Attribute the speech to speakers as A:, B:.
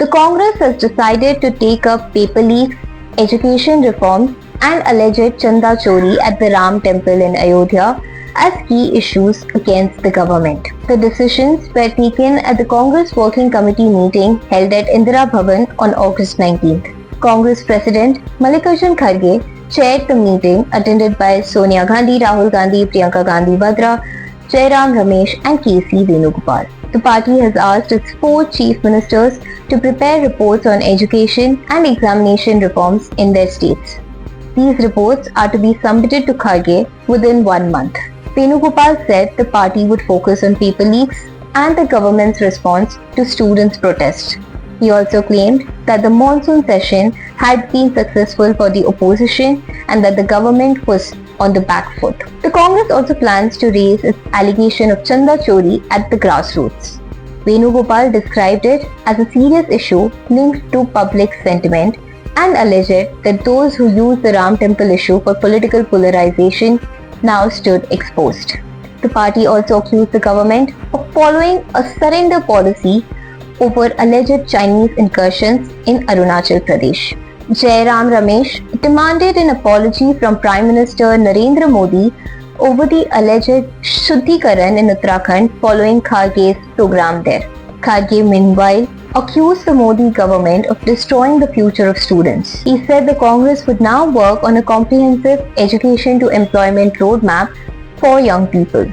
A: Congress has decided to take up paper leaks, education reforms, and alleged Chanda Chori at the Ram Temple in Ayodhya as key issues against the government. The decisions were taken at the Congress Working Committee meeting held at Indira Bhavan on August 19th. Congress President Mallikarjun Kharge chaired the meeting attended by Sonia Gandhi, Rahul Gandhi, Priyanka Gandhi Vadra, Jairam Ramesh and K.C. Venugopal. The party has asked its 4 chief ministers to prepare reports on education and examination reforms in their states. These reports are to be submitted to Kharge within 1 month. Venugopal said the party would focus on paper leaks and the government's response to students' protests. He also claimed that the monsoon session had been successful for the opposition and that the government was on the back foot. The Congress also plans to raise its allegation of Chanda Chori at the grassroots. Venugopal described it as a serious issue linked to public sentiment and alleged that those who used the Ram Temple issue for political polarization now stood exposed. The party also accused the government of following a surrender policy over alleged Chinese incursions in Arunachal Pradesh. Jairam Ramesh demanded an apology from Prime Minister Narendra Modi over the alleged Shuddhikaran in Uttarakhand following Kharge's program there. Kharge meanwhile accused the Modi government of destroying the future of students. He said the Congress would now work on a comprehensive education to employment roadmap for young people.